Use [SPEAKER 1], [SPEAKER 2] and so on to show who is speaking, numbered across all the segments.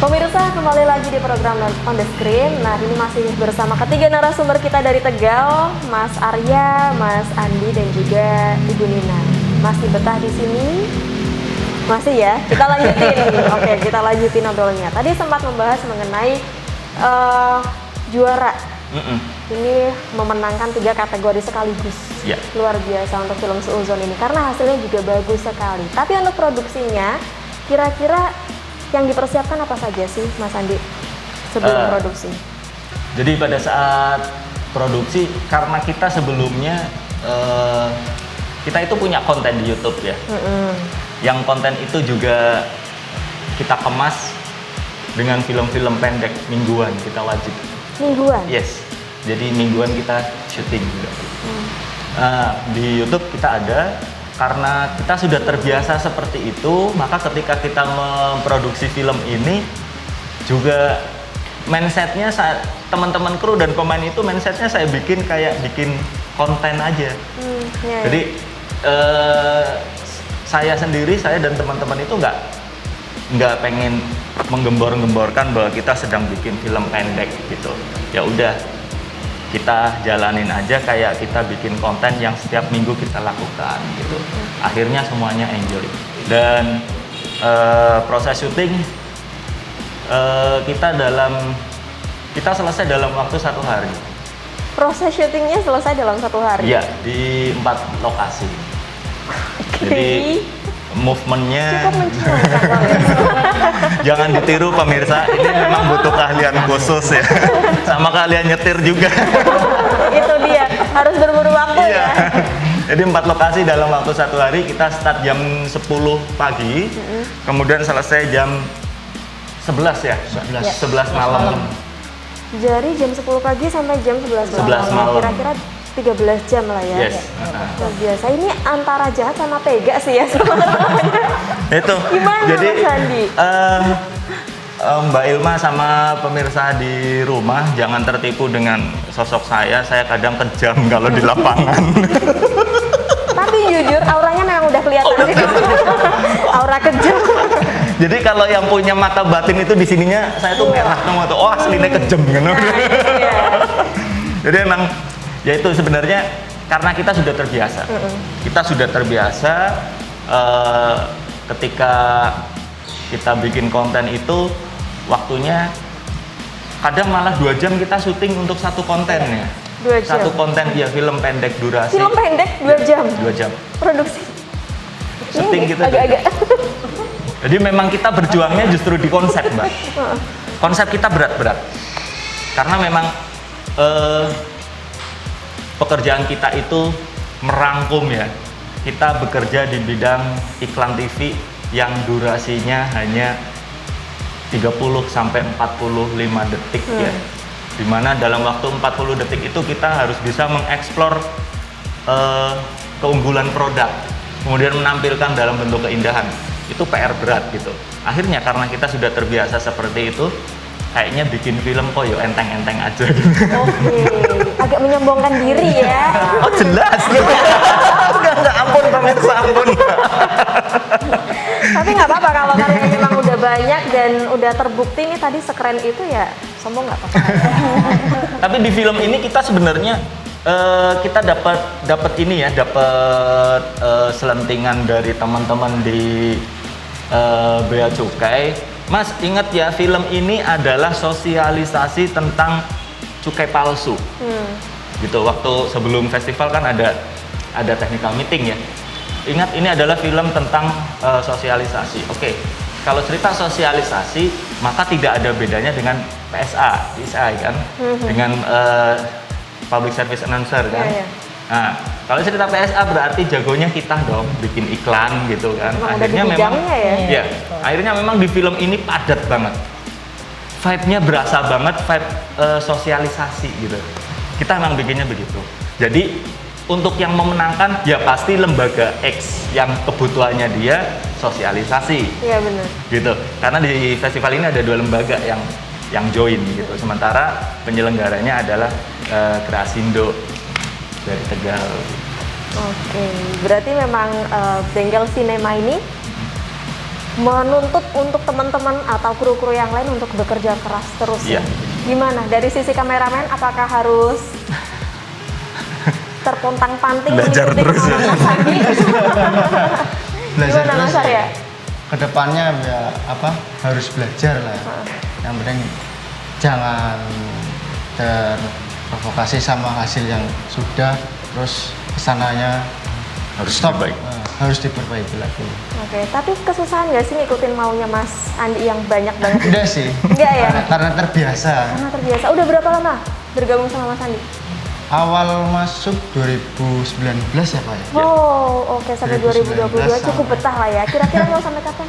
[SPEAKER 1] Pemirsa, kembali lagi di program On The Screen. Nah, ini masih bersama ketiga narasumber kita dari Tegal, Mas Arya, Mas Andi, dan juga Ibu Nina. Masih betah di sini? Masih ya? Kita lanjutin. Oke, kita lanjutin obrolannya. Tadi sempat membahas mengenai juara. Ini memenangkan 3 kategori sekaligus. Luar biasa untuk film Seuzon ini, karena hasilnya juga bagus sekali. Tapi untuk produksinya, kira-kira yang dipersiapkan apa saja sih, Mas Andi, sebelum produksi?
[SPEAKER 2] Jadi pada saat produksi, karena kita sebelumnya kita itu punya konten di YouTube ya, yang konten itu juga kita kemas dengan film-film pendek mingguan, kita wajib.
[SPEAKER 1] Mingguan?
[SPEAKER 2] Yes, jadi mingguan kita syuting juga. Di YouTube kita ada. Karena kita sudah terbiasa seperti itu, maka ketika kita memproduksi film ini juga mindsetnya teman-teman kru dan pemain itu mindsetnya saya bikin kayak bikin konten aja. Jadi saya sendiri, saya dan teman-teman itu nggak pengen menggembor-gemborkan bahwa kita sedang bikin film pendek gitu. Ya udah, kita jalanin aja kayak kita bikin konten yang setiap minggu kita lakukan gitu. Akhirnya semuanya enjoy. Dan proses syuting kita selesai dalam waktu 1 hari.
[SPEAKER 1] Proses syutingnya selesai dalam 1 hari?
[SPEAKER 2] Iya, di 4 lokasi. Jadi movementnya jangan ditiru pemirsa, ini memang butuh keahlian khusus ya, sama keahlian nyetir juga.
[SPEAKER 1] Itu dia, harus berburu waktu ya.
[SPEAKER 2] Jadi 4 lokasi dalam waktu 1 hari. Kita start jam 10 pagi, kemudian selesai jam 11 ya, 11 malam.
[SPEAKER 1] Jadi jam 10 pagi sampai jam 11 malam. Kira-kira 13 jam lah ya.
[SPEAKER 2] Yes.
[SPEAKER 1] Luar biasa. Ini antara jahat sama tega sih ya sebenarnya.
[SPEAKER 2] Itu.
[SPEAKER 1] Gimana,
[SPEAKER 2] jadi,
[SPEAKER 1] Mas Andi?
[SPEAKER 2] Mbak Ilma sama pemirsa di rumah jangan tertipu dengan sosok saya. Saya kadang kejam kalau di lapangan.
[SPEAKER 1] Tapi jujur, auranya memang udah kelihatan sih. Aura kejam.
[SPEAKER 2] Jadi kalau yang punya mata batin itu di sininya saya tuh merah semua tuh. Oh, aslinya kejam gitu. Jadi emang ya itu sebenarnya karena kita sudah terbiasa. Kita sudah terbiasa ketika kita bikin konten itu waktunya kadang malah 2 jam kita syuting untuk satu konten ya.
[SPEAKER 1] 2 jam.
[SPEAKER 2] Satu konten ya, film pendek durasi.
[SPEAKER 1] Film pendek 2 jam.
[SPEAKER 2] 2 jam.
[SPEAKER 1] Produksi.
[SPEAKER 2] Syuting gitu.
[SPEAKER 1] Agak-agak.
[SPEAKER 2] Jadi memang kita berjuangnya justru di konsep, Mbak. Konsep kita berat-berat. Karena memang pekerjaan kita itu merangkum ya. Kita bekerja di bidang iklan TV yang durasinya hanya 30 sampai 45 detik ya. Dimana dalam waktu 40 detik itu kita harus bisa mengeksplor keunggulan produk, kemudian menampilkan dalam bentuk keindahan. Itu PR berat gitu. Akhirnya karena kita sudah terbiasa seperti itu, kayaknya bikin film kok yo enteng-enteng aja gitu.
[SPEAKER 1] Oke, agak menyombongkan diri ya.
[SPEAKER 2] Oh jelas. Enggak, ampun pemirsa, ampun.
[SPEAKER 1] Tapi nggak apa-apa kalau karyanya memang udah banyak dan udah terbukti nih tadi sekeren itu ya, sombong nggak apa-apa.
[SPEAKER 2] Tapi di film ini kita sebenarnya kita dapat ini ya, dapat selentingan dari teman-teman di Bea Cukai. Mas, ingat ya, film ini adalah sosialisasi tentang cukai palsu. Gitu, waktu sebelum festival kan ada technical meeting ya. Ingat, ini adalah film tentang sosialisasi. Oke, kalau cerita sosialisasi, maka tidak ada bedanya dengan PSA, PSI kan, dengan public service announcer kan. Nah, kalau cerita PSA berarti jagonya kita dong, bikin iklan gitu kan. Akhirnya memang, ya, akhirnya memang di film ini padat banget. Vibe-nya berasa banget, vibe sosialisasi gitu. Kita memang bikinnya begitu. Jadi untuk yang memenangkan ya pasti lembaga X yang kebutuhannya dia sosialisasi.
[SPEAKER 1] Iya benar.
[SPEAKER 2] Gitu. Karena di festival ini ada 2 lembaga yang join gitu. Sementara penyelenggaranya adalah Kreasindo dari Tegal.
[SPEAKER 1] Oke, berarti memang Bengkel Cinema ini menuntut untuk teman-teman atau kru-kru yang lain untuk bekerja keras terus.
[SPEAKER 2] Iya.
[SPEAKER 1] Gimana dari sisi kameramen, apakah harus terpontang-panting
[SPEAKER 2] Belajar
[SPEAKER 1] mengikuti
[SPEAKER 2] terus ya?
[SPEAKER 1] kemauan Mas Andi?
[SPEAKER 3] Belajar
[SPEAKER 1] Gimana
[SPEAKER 3] terus
[SPEAKER 1] Mas Arya?
[SPEAKER 3] kedepannya ya apa harus belajar lah. Yang penting jangan terprovokasi sama hasil yang sudah, terus kesananya
[SPEAKER 2] Harus
[SPEAKER 3] stop,
[SPEAKER 2] diperbaiki.
[SPEAKER 3] harus diperbaiki lagi.
[SPEAKER 1] Oke, tapi kesusahan nggak sih ngikutin maunya Mas Andi yang banyak banget?
[SPEAKER 3] Enggak sih.
[SPEAKER 1] Enggak ya?
[SPEAKER 3] Karena terbiasa.
[SPEAKER 1] Karena terbiasa. Udah berapa lama bergabung sama Mas Andi?
[SPEAKER 3] Awal masuk 2019 ya Pak ya?
[SPEAKER 1] Oh, oke, sampai 2022 cukup
[SPEAKER 3] sampai-
[SPEAKER 1] betah lah ya. Kira-kira mau sampai kapan?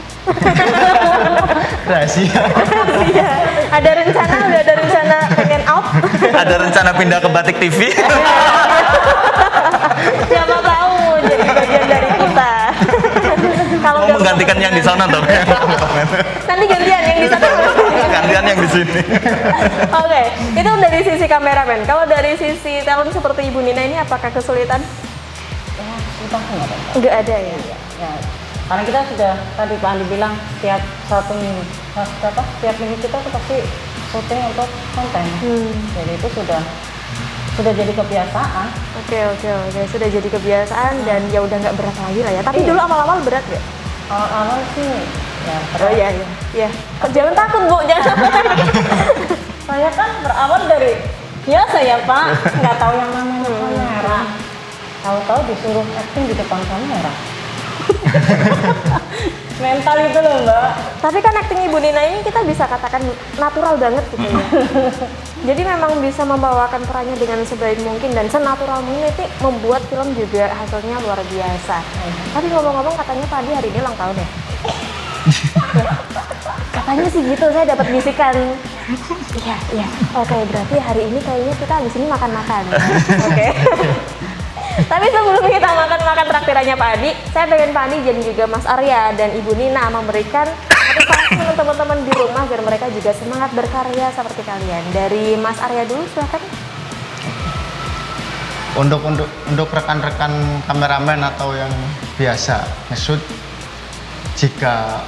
[SPEAKER 3] Rahasia.
[SPEAKER 1] Iya. Ada rencana, udah ada rencana pengen out?
[SPEAKER 2] Ada rencana pindah ke Batik TV?
[SPEAKER 1] Siapa tahu mau jadi bagian dari kita. Kalau
[SPEAKER 2] Mau
[SPEAKER 1] udah
[SPEAKER 2] menggantikan yang di sana tuh.
[SPEAKER 1] nanti gantian yang di sana.
[SPEAKER 2] Gantian yang di sini.
[SPEAKER 1] Oke, itu dari sisi kameramen. Kalau dari sisi talent seperti Ibu Nina ini apakah kesulitan?
[SPEAKER 4] Ya, susah nggak ada.
[SPEAKER 1] Enggak ada ya.
[SPEAKER 4] Ya, karena kita sudah tadi Pak Andi bilang setiap setiap minggu kita tuh pasti syuting untuk konten. Jadi itu sudah jadi kebiasaan.
[SPEAKER 1] Oke, sudah jadi kebiasaan dan ya udah nggak berat lagi lah ya. Tapi
[SPEAKER 4] Iya.
[SPEAKER 1] dulu awal-awal berat nggak?
[SPEAKER 4] Awal-awal sih ya.
[SPEAKER 1] Oh iya. Jangan takut Bu, jangan.
[SPEAKER 4] Saya kan berawal dari biasa ya Pak, nggak tahu yang namanya kamera. Tahu-tahu disuruh acting di depan kamera. Mental itu loh Mbak.
[SPEAKER 1] Tapi kan acting Ibu Nina ini kita bisa katakan natural banget gitu ya. Jadi memang bisa membawakan perannya dengan sebaik mungkin dan senatural mungkin, itu membuat film juga hasilnya luar biasa. Tapi ngomong-ngomong katanya Pak Andi hari ini ulang tahun ya? Katanya sih gitu, saya dapat bisikan. Iya. Oke, berarti hari ini kayaknya kita habis ini makan-makan. Oke. Tapi sebelum kita makan traktirannya Pak Adi, saya pengen Pak Adi dan juga Mas Arya dan Ibu Nina memberikan motivasi untuk teman-teman di rumah agar mereka juga semangat berkarya seperti kalian. Dari Mas Arya dulu silakan.
[SPEAKER 3] Untuk rekan-rekan kameramen atau yang biasa nge-shoot, jika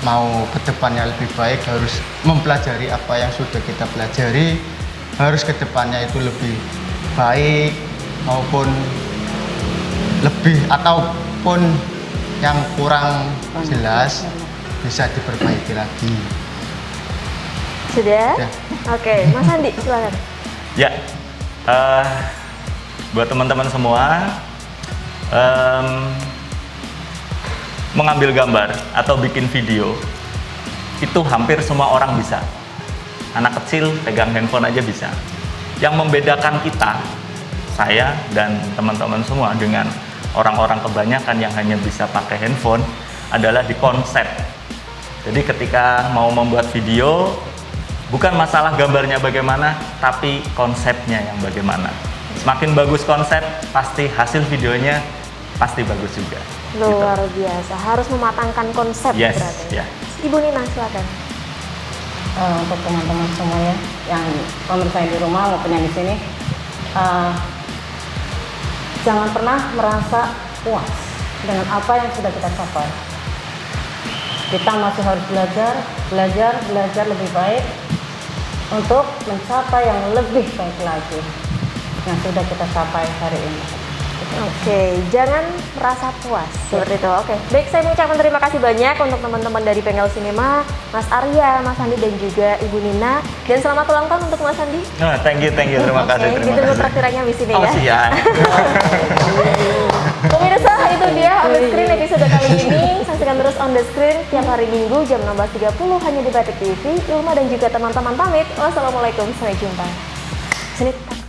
[SPEAKER 3] mau ke depannya lebih baik harus mempelajari apa yang sudah kita pelajari, harus ke depannya itu lebih baik maupun lebih ataupun yang kurang jelas bisa diperbaiki lagi.
[SPEAKER 1] Sudah?
[SPEAKER 3] Ya.
[SPEAKER 1] Oke, Mas Andi silakan.
[SPEAKER 2] Ya, buat teman-teman semua, mengambil gambar atau bikin video itu hampir semua orang bisa. Anak kecil pegang handphone aja bisa. Yang membedakan kita, saya dan teman-teman semua dengan orang-orang kebanyakan yang hanya bisa pakai handphone adalah di konsep. Jadi ketika mau membuat video, bukan masalah gambarnya bagaimana, tapi konsepnya yang bagaimana. Semakin bagus konsep, pasti hasil videonya pasti bagus juga.
[SPEAKER 1] Luar biasa, harus mematangkan konsep
[SPEAKER 2] Yes,
[SPEAKER 1] berarti.
[SPEAKER 2] ya.
[SPEAKER 1] Ibu Nina silakan.
[SPEAKER 4] Untuk teman-teman semua ya yang pemirsa di rumah maupun yang di sini, jangan pernah merasa puas dengan apa yang sudah kita capai. Kita masih harus belajar lebih baik untuk mencapai yang lebih baik lagi yang sudah kita capai hari ini.
[SPEAKER 1] Oke, jangan merasa puas seperti itu. Oke, baik, saya mengucapkan terima kasih banyak untuk teman-teman dari Bengal Cinema, Mas Arya, Mas Andi dan juga Ibu Nina. Dan selamat ulang tahun untuk Mas Andi.
[SPEAKER 2] Nah, thank you, terima kasih.
[SPEAKER 1] Oke, ditunggu traktirannya di sini
[SPEAKER 2] Oh,
[SPEAKER 1] ya.
[SPEAKER 2] siap.
[SPEAKER 1] Pemirsa, itu dia On The Screen episode kali ini. Saksikan terus On The Screen tiap hari Minggu jam 16.30 hanya di Batik TV. Ilma dan juga teman-teman pamit. Wassalamualaikum, sampai jumpa. Sini.